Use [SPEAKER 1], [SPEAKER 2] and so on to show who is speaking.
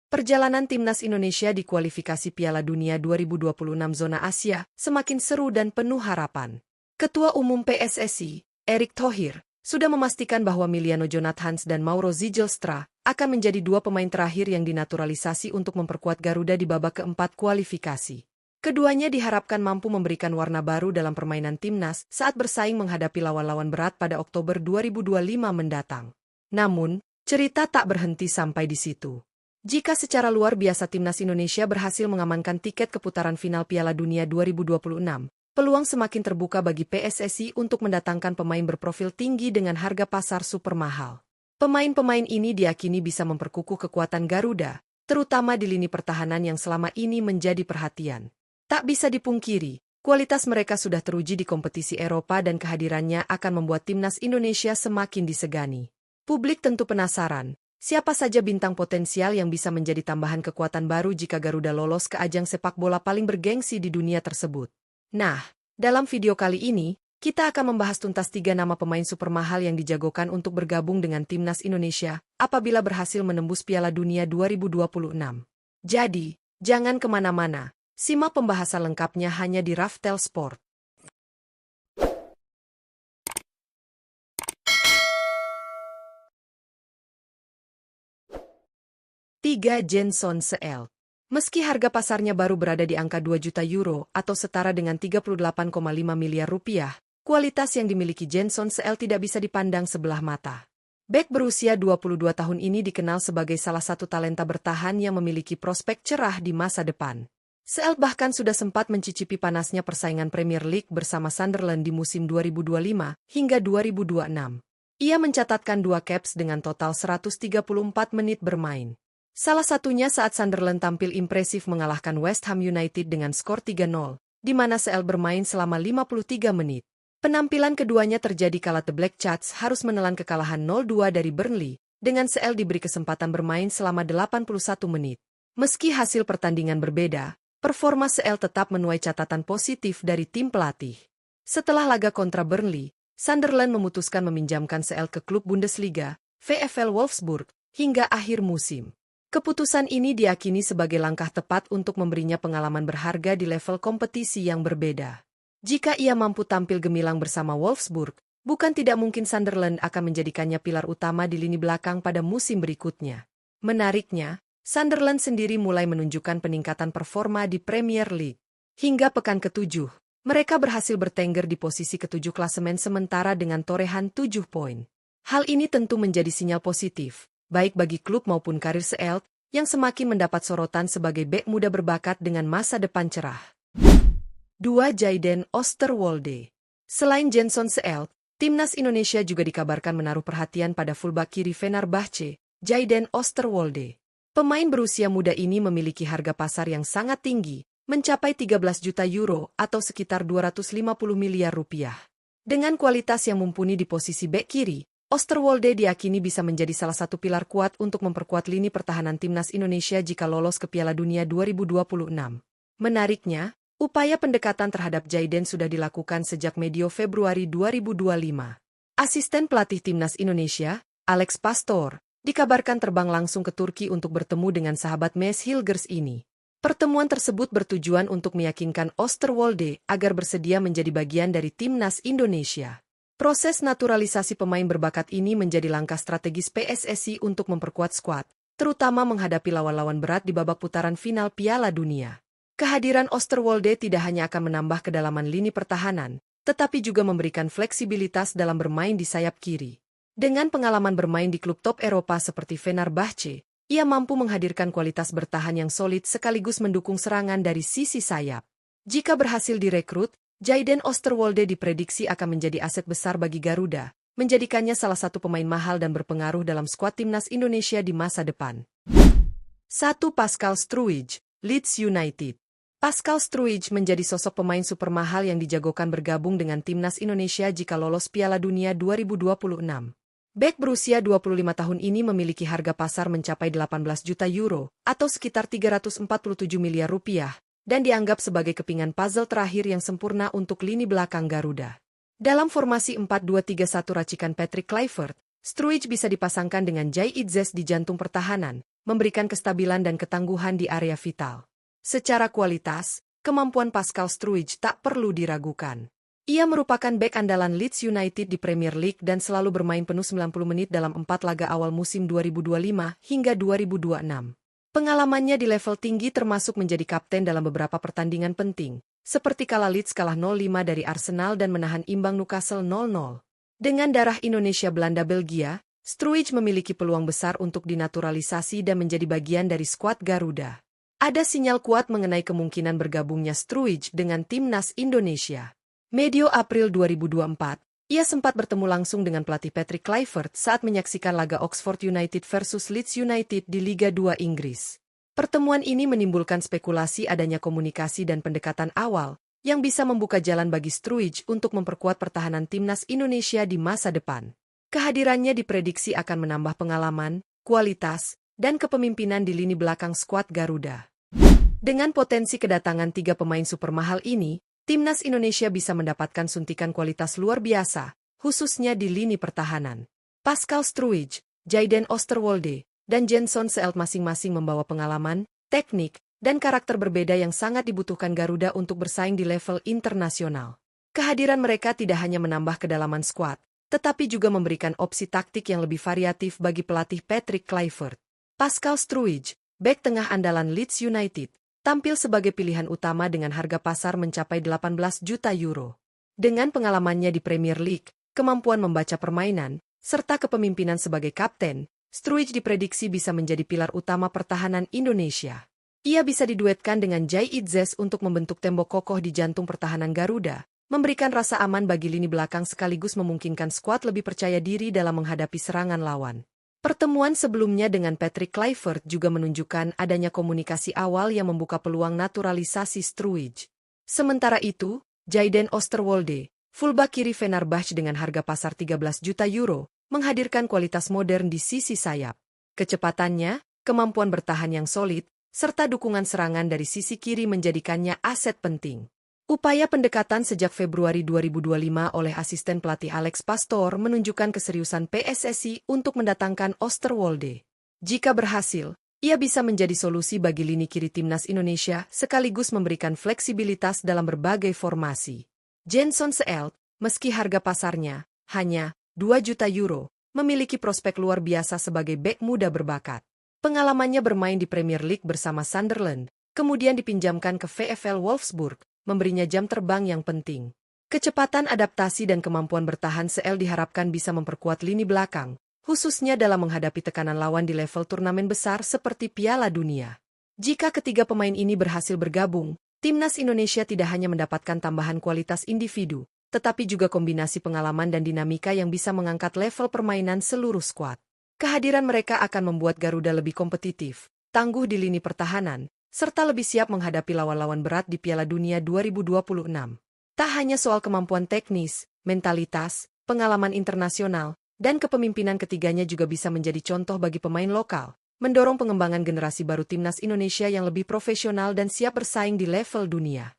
[SPEAKER 1] Perjalanan timnas Indonesia di kualifikasi Piala Dunia 2026 zona Asia semakin seru dan penuh harapan. Ketua Umum PSSI, Erick Thohir, sudah memastikan bahwa Miliano Jonathans dan Mauro Zijlstra akan menjadi dua pemain terakhir yang dinaturalisasi untuk memperkuat Garuda di babak keempat kualifikasi. Keduanya diharapkan mampu memberikan warna baru dalam permainan timnas saat bersaing menghadapi lawan-lawan berat pada Oktober 2025 mendatang. Namun, cerita tak berhenti sampai di situ. Jika secara luar biasa timnas Indonesia berhasil mengamankan tiket ke putaran final Piala Dunia 2026, peluang semakin terbuka bagi PSSI untuk mendatangkan pemain berprofil tinggi dengan harga pasar super mahal. Pemain-pemain ini diyakini bisa memperkukuh kekuatan Garuda, terutama di lini pertahanan yang selama ini menjadi perhatian. Tak bisa dipungkiri, kualitas mereka sudah teruji di kompetisi Eropa dan kehadirannya akan membuat timnas Indonesia semakin disegani. Publik tentu penasaran, siapa saja bintang potensial yang bisa menjadi tambahan kekuatan baru jika Garuda lolos ke ajang sepak bola paling bergengsi di dunia tersebut. Nah, dalam video kali ini, kita akan membahas tuntas 3 nama pemain super mahal yang dijagokan untuk bergabung dengan timnas Indonesia apabila berhasil menembus Piala Dunia 2026. Jadi, jangan kemana-mana. Simak pembahasan lengkapnya hanya di Raftel Sport. 3. Jenson Seelt. Meski harga pasarnya baru berada di angka 2 juta euro atau setara dengan 38,5 miliar rupiah, kualitas yang dimiliki Jenson Seelt tidak bisa dipandang sebelah mata. Bek berusia 22 tahun ini dikenal sebagai salah satu talenta bertahan yang memiliki prospek cerah di masa depan. Seelt bahkan sudah sempat mencicipi panasnya persaingan Premier League bersama Sunderland di musim 2025 hingga 2026. Ia mencatatkan 2 caps dengan total 134 menit bermain. Salah satunya saat Sunderland tampil impresif mengalahkan West Ham United dengan skor 3-0, di mana Seelt bermain selama 53 menit. Penampilan keduanya terjadi kala The Black Cats harus menelan kekalahan 0-2 dari Burnley, dengan Seelt diberi kesempatan bermain selama 81 menit. Meski hasil pertandingan berbeda, performa Seelt tetap menuai catatan positif dari tim pelatih. Setelah laga kontra Burnley, Sunderland memutuskan meminjamkan Seelt ke klub Bundesliga, VfL Wolfsburg, hingga akhir musim. Keputusan ini diyakini sebagai langkah tepat untuk memberinya pengalaman berharga di level kompetisi yang berbeda. Jika ia mampu tampil gemilang bersama Wolfsburg, bukan tidak mungkin Sunderland akan menjadikannya pilar utama di lini belakang pada musim berikutnya. Menariknya, Sunderland sendiri mulai menunjukkan peningkatan performa di Premier League. Hingga pekan ke-7, mereka berhasil bertengger di posisi ke-7 klasemen sementara dengan torehan 7 poin. Hal ini tentu menjadi sinyal positif, baik bagi klub maupun karir Seelt, yang semakin mendapat sorotan sebagai bek muda berbakat dengan masa depan cerah. 2. Jayden Oosterwolde. Selain Jenson Seelt, timnas Indonesia juga dikabarkan menaruh perhatian pada fullback kiri Fenerbahce, Jayden Oosterwolde. Pemain berusia muda ini memiliki harga pasar yang sangat tinggi, mencapai 13 juta euro atau sekitar 250 miliar rupiah. Dengan kualitas yang mumpuni di posisi bek kiri, Oosterwolde diyakini bisa menjadi salah satu pilar kuat untuk memperkuat lini pertahanan timnas Indonesia jika lolos ke Piala Dunia 2026. Menariknya, upaya pendekatan terhadap Jayden sudah dilakukan sejak medio Februari 2025. Asisten pelatih timnas Indonesia, Alex Pastor, dikabarkan terbang langsung ke Turki untuk bertemu dengan sahabat Mes Hilgers ini. Pertemuan tersebut bertujuan untuk meyakinkan Oosterwolde agar bersedia menjadi bagian dari timnas Indonesia. Proses naturalisasi pemain berbakat ini menjadi langkah strategis PSSI untuk memperkuat skuad, terutama menghadapi lawan-lawan berat di babak putaran final Piala Dunia. Kehadiran Oosterwolde tidak hanya akan menambah kedalaman lini pertahanan, tetapi juga memberikan fleksibilitas dalam bermain di sayap kiri. Dengan pengalaman bermain di klub top Eropa seperti Fenerbahce, ia mampu menghadirkan kualitas bertahan yang solid sekaligus mendukung serangan dari sisi sayap. Jika berhasil direkrut, Jayden Oosterwolde diprediksi akan menjadi aset besar bagi Garuda, menjadikannya salah satu pemain mahal dan berpengaruh dalam skuad timnas Indonesia di masa depan. 1. Pascal Struijk, Leeds United. Pascal Struijk menjadi sosok pemain super mahal yang dijagokan bergabung dengan timnas Indonesia jika lolos Piala Dunia 2026. Bek berusia 25 tahun ini memiliki harga pasar mencapai 18 juta euro atau sekitar 347 miliar rupiah. Dan dianggap sebagai kepingan puzzle terakhir yang sempurna untuk lini belakang Garuda. Dalam formasi 4-2-3-1 racikan Patrick Kluivert, Struij bisa dipasangkan dengan Jai Itzes di jantung pertahanan, memberikan kestabilan dan ketangguhan di area vital. Secara kualitas, kemampuan Pascal Struij tak perlu diragukan. Ia merupakan bek andalan Leeds United di Premier League dan selalu bermain penuh 90 menit dalam 4 laga awal musim 2025 hingga 2026. Pengalamannya di level tinggi termasuk menjadi kapten dalam beberapa pertandingan penting, seperti kala Leeds kalah 0-5 dari Arsenal dan menahan imbang Newcastle 0-0. Dengan darah Indonesia Belanda Belgia, Struij memiliki peluang besar untuk dinaturalisasi dan menjadi bagian dari skuad Garuda. Ada sinyal kuat mengenai kemungkinan bergabungnya Struij dengan timnas Indonesia. Medio April 2024, ia sempat bertemu langsung dengan pelatih Patrick Kluivert saat menyaksikan laga Oxford United versus Leeds United di Liga 2 Inggris. Pertemuan ini menimbulkan spekulasi adanya komunikasi dan pendekatan awal yang bisa membuka jalan bagi Struij untuk memperkuat pertahanan timnas Indonesia di masa depan. Kehadirannya diprediksi akan menambah pengalaman, kualitas, dan kepemimpinan di lini belakang skuad Garuda. Dengan potensi kedatangan 3 pemain super mahal ini, timnas Indonesia bisa mendapatkan suntikan kualitas luar biasa, khususnya di lini pertahanan. Pascal Struij, Jayden Oosterwolde, dan Jenson Seelt masing-masing membawa pengalaman, teknik, dan karakter berbeda yang sangat dibutuhkan Garuda untuk bersaing di level internasional. Kehadiran mereka tidak hanya menambah kedalaman skuad, tetapi juga memberikan opsi taktik yang lebih variatif bagi pelatih Patrick Kluivert. Pascal Struij, bek tengah andalan Leeds United, tampil sebagai pilihan utama dengan harga pasar mencapai 18 juta euro. Dengan pengalamannya di Premier League, kemampuan membaca permainan, serta kepemimpinan sebagai kapten, Struij diprediksi bisa menjadi pilar utama pertahanan Indonesia. Ia bisa diduetkan dengan Jai Itzes untuk membentuk tembok kokoh di jantung pertahanan Garuda, memberikan rasa aman bagi lini belakang sekaligus memungkinkan skuad lebih percaya diri dalam menghadapi serangan lawan. Pertemuan sebelumnya dengan Patrick Kluivert juga menunjukkan adanya komunikasi awal yang membuka peluang naturalisasi Struij. Sementara itu, Jayden Oosterwolde, fullback kiri Fenerbahce dengan harga pasar 13 juta euro, menghadirkan kualitas modern di sisi sayap. Kecepatannya, kemampuan bertahan yang solid, serta dukungan serangan dari sisi kiri menjadikannya aset penting. Upaya pendekatan sejak Februari 2025 oleh asisten pelatih Alex Pastor menunjukkan keseriusan PSSI untuk mendatangkan Oosterwolde. Jika berhasil, ia bisa menjadi solusi bagi lini kiri timnas Indonesia sekaligus memberikan fleksibilitas dalam berbagai formasi. Jenson Seelt, meski harga pasarnya hanya 2 juta euro, memiliki prospek luar biasa sebagai bek muda berbakat. Pengalamannya bermain di Premier League bersama Sunderland, kemudian dipinjamkan ke VfL Wolfsburg, memberinya jam terbang yang penting. Kecepatan adaptasi dan kemampuan bertahan Seelt diharapkan bisa memperkuat lini belakang, khususnya dalam menghadapi tekanan lawan di level turnamen besar seperti Piala Dunia. Jika ketiga pemain ini berhasil bergabung, timnas Indonesia tidak hanya mendapatkan tambahan kualitas individu, tetapi juga kombinasi pengalaman dan dinamika yang bisa mengangkat level permainan seluruh skuad. Kehadiran mereka akan membuat Garuda lebih kompetitif, tangguh di lini pertahanan, serta lebih siap menghadapi lawan-lawan berat di Piala Dunia 2026. Tak hanya soal kemampuan teknis, mentalitas, pengalaman internasional, dan kepemimpinan ketiganya juga bisa menjadi contoh bagi pemain lokal, mendorong pengembangan generasi baru timnas Indonesia yang lebih profesional dan siap bersaing di level dunia.